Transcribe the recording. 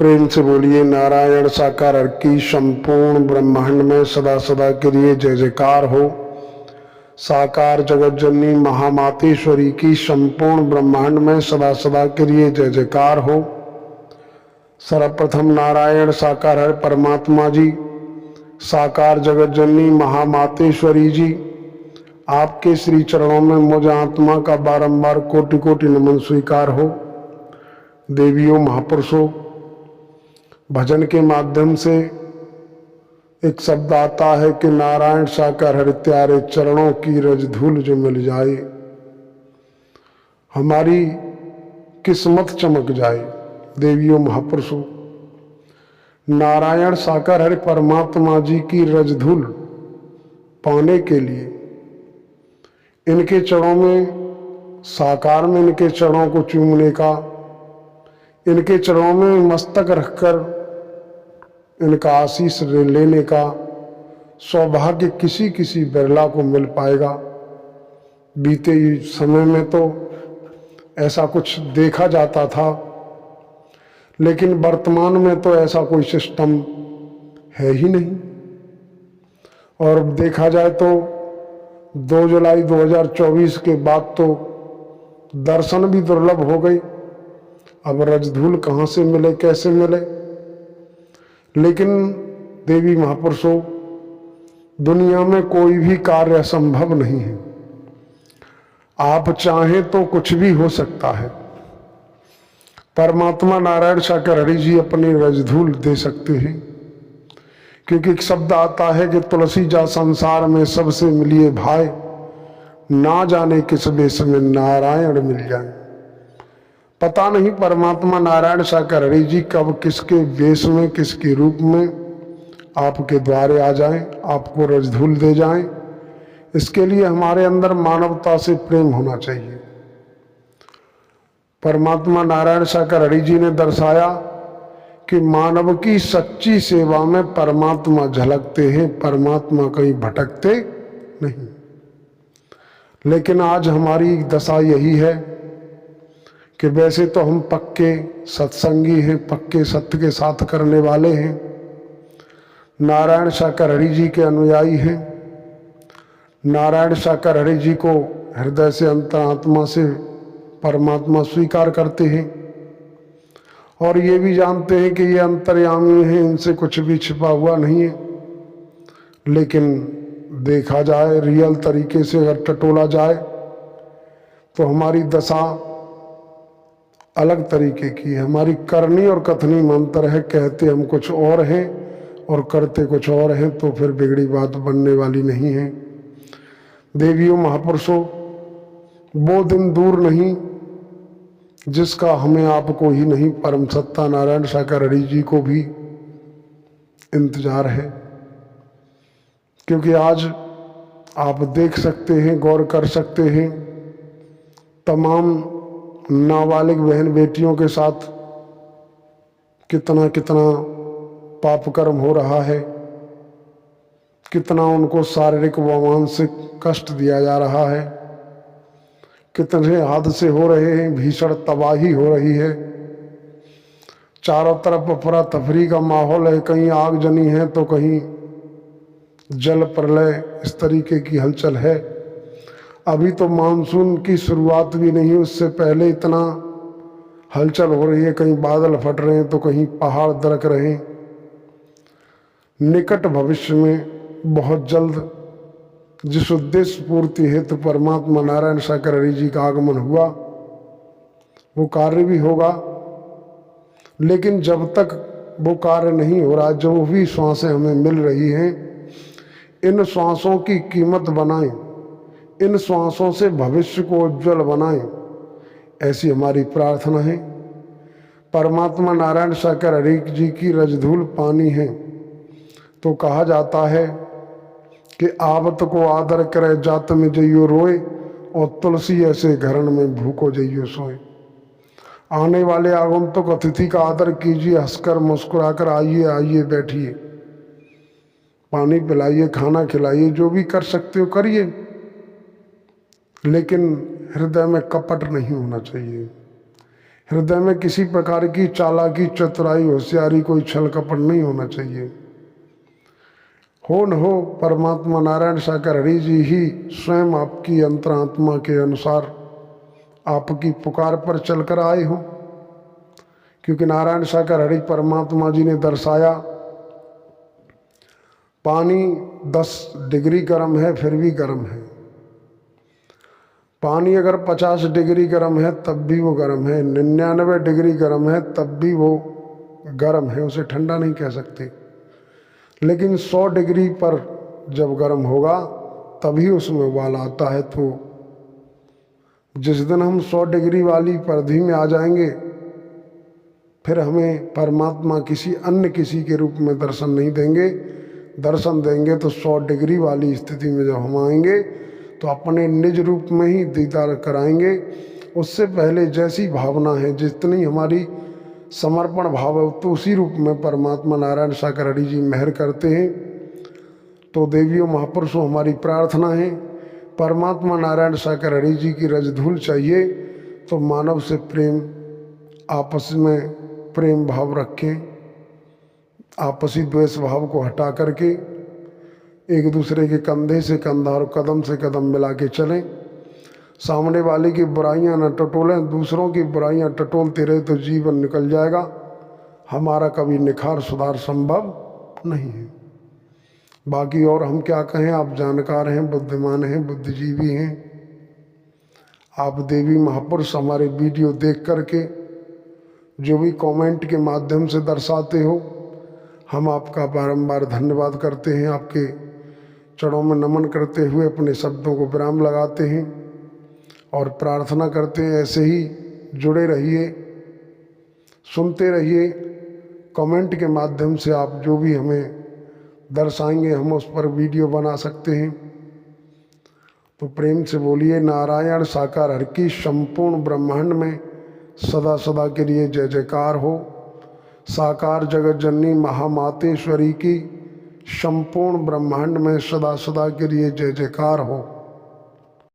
प्रेम से बोलिए नारायण साकार हर की संपूर्ण ब्रह्मांड में सदा सदा के लिए जय जयकार हो। साकार जगत जननी महामातेश्वरी की संपूर्ण ब्रह्मांड में सदा सदा के लिए जय जयकार हो। सर्वप्रथम नारायण साकार हर परमात्मा जी, साकार जगत जननी महामातेश्वरी जी, आपके श्री चरणों में मुझ आत्मा का बारंबार कोटि कोटि नमन स्वीकार हो। देवियों महापुरुषों, भजन के माध्यम से एक शब्द आता है कि नारायण साकार हरि त्यारे चरणों की रज धूल जो मिल जाए, हमारी किस्मत चमक जाए। देवियों महापुरुषों, नारायण साकार हरि परमात्मा जी की रज धूल पाने के लिए इनके चरणों में, साकार में इनके चरणों को चूमने का, इनके चरणों में मस्तक रखकर इनका आशीष लेने का सौभाग्य किसी किसी बिरला को मिल पाएगा। बीते समय में तो ऐसा कुछ देखा जाता था, लेकिन वर्तमान में तो ऐसा कोई सिस्टम है ही नहीं। और देखा जाए तो 2 जुलाई 2024 के बाद तो दर्शन भी दुर्लभ हो गई। अब रजधूल कहाँ से मिले, कैसे मिले? लेकिन देवी महापुरुषों, दुनिया में कोई भी कार्य असंभव नहीं है। आप चाहें तो कुछ भी हो सकता है। परमात्मा नारायण साकार हरि जी अपनी रजधूल दे सकते हैं, क्योंकि एक शब्द आता है कि तुलसी जा संसार में सबसे मिलिए भाई, ना जाने किस वेश में नारायण मिल जाए। पता नहीं परमात्मा नारायण साकार हरि जी कब किसके वेश में, किसके रूप में आपके द्वारे आ जाएं, आपको रजधूल दे जाएं। इसके लिए हमारे अंदर मानवता से प्रेम होना चाहिए। परमात्मा नारायण साकार हरि जी ने दर्शाया कि मानव की सच्ची सेवा में परमात्मा झलकते हैं, परमात्मा कहीं भटकते नहीं। लेकिन आज हमारी दशा यही है कि वैसे तो हम पक्के सत्संगी हैं, पक्के सत्य के साथ करने वाले हैं, नारायण साकार हरि जी के अनुयायी हैं, नारायण साकार हरि जी को हृदय से, अंतरात्मा से परमात्मा स्वीकार करते हैं, और ये भी जानते हैं कि ये अंतर्यामी हैं, इनसे कुछ भी छिपा हुआ नहीं है। लेकिन देखा जाए, रियल तरीके से अगर टटोला जाए तो हमारी दशा अलग तरीके की है। हमारी करनी और कथनी में अंतर है। कहते हम कुछ और हैं और करते कुछ और हैं, तो फिर बिगड़ी बात बनने वाली नहीं है। देवियों महापुरुषों, वो दिन दूर नहीं जिसका हमें आपको ही नहीं, परम सत्ता नारायण साकार हरि जी को भी इंतजार है। क्योंकि आज आप देख सकते हैं, गौर कर सकते हैं, तमाम नाबालिग बहन बेटियों के साथ कितना कितना पाप कर्म हो रहा है, कितना उनको शारीरिक व मानसिक कष्ट दिया जा रहा है, कितने हादसे हो रहे हैं, भीषण तबाही हो रही है। चारों तरफ अफरा तफरी का माहौल है, कहीं आगजनी है तो कहीं जल प्रलय, इस तरीके की हलचल है। अभी तो मानसून की शुरुआत भी नहीं, उससे पहले इतना हलचल हो रही है। कहीं बादल फट रहे हैं तो कहीं पहाड़ दरक रहे हैं। निकट भविष्य में बहुत जल्द जिस उद्देश्य पूर्ति हेतु परमात्मा नारायण साकार हरि जी का आगमन हुआ, वो कार्य भी होगा। लेकिन जब तक वो कार्य नहीं हो रहा, जो भी श्वासें हमें मिल रही हैं, इन श्वासों की कीमत बनाएं, इन श्वासों से भविष्य को उज्जवल बनाएं, ऐसी हमारी प्रार्थना है। परमात्मा नारायण साकार हरि जी की रजधूल पानी है तो कहा जाता है कि आवत को आदर करे जात में जइयो रोए, और तुलसी ऐसे घरन में भूखो जइयो सोए। आने वाले आगंतुक अतिथि का आदर कीजिए, हंसकर मुस्कुराकर आइए, आइए बैठिए, पानी पिलाइए, खाना खिलाइए, जो भी कर सकते हो करिए, लेकिन हृदय में कपट नहीं होना चाहिए। हृदय में किसी प्रकार की चालाकी, चतुराई, होशियारी, कोई छल कपट नहीं होना चाहिए। हो न हो, परमात्मा नारायण साकर हरि जी ही स्वयं आपकी अंतरात्मा के अनुसार आपकी पुकार पर चलकर आए हो। क्योंकि नारायण साकर हरि परमात्मा जी ने दर्शाया, पानी 10 डिग्री गर्म है फिर भी गर्म है। पानी अगर 50 डिग्री गर्म है तब भी वो गर्म है, 99 डिग्री गर्म है तब भी वो गर्म है, उसे ठंडा नहीं कह सकते। लेकिन 100 डिग्री पर जब गर्म होगा तभी उसमें उबाल आता है। तो जिस दिन हम 100 डिग्री वाली परिधि में आ जाएंगे, फिर हमें परमात्मा किसी के रूप में दर्शन नहीं देंगे। दर्शन देंगे तो 100 डिग्री वाली स्थिति में जब हम आएंगे तो अपने निज रूप में ही दीदार कराएंगे। उससे पहले जैसी भावना है, जितनी हमारी समर्पण भाव है, तो उसी रूप में परमात्मा नारायण साकर हरि जी मेहर करते हैं। तो देवियों महापुरुषों, हमारी प्रार्थना है, परमात्मा नारायण साकर हरि जी की रजधूल चाहिए तो मानव से प्रेम, आपस में प्रेम भाव रखें, आपसी द्वेष भाव को हटा करके एक दूसरे के कंधे से कंधा और कदम से कदम मिला के चलें। सामने वाले की बुराइयां न टटोलें, दूसरों की बुराइयां टटोलते रहे तो जीवन निकल जाएगा, हमारा कभी निखार सुधार संभव नहीं है। बाकी और हम क्या कहें, आप जानकार हैं, बुद्धिमान हैं, बुद्धिजीवी हैं। आप देवी महापुरुष हमारे वीडियो देख करके जो भी कमेंट के माध्यम से दर्शाते हो, हम आपका बारंबार धन्यवाद करते हैं। आपके चरणों में नमन करते हुए अपने शब्दों को विराम लगाते हैं और प्रार्थना करते हैं ऐसे ही जुड़े रहिए, सुनते रहिए। कमेंट के माध्यम से आप जो भी हमें दर्शाएंगे हम उस पर वीडियो बना सकते हैं। तो प्रेम से बोलिए, नारायण साकार हर की संपूर्ण ब्रह्मांड में सदा सदा के लिए जय जयकार हो। साकार जगत जननी महामातेश्वरी की संपूर्ण ब्रह्मांड में सदा सदा के लिए जय जयकार हो।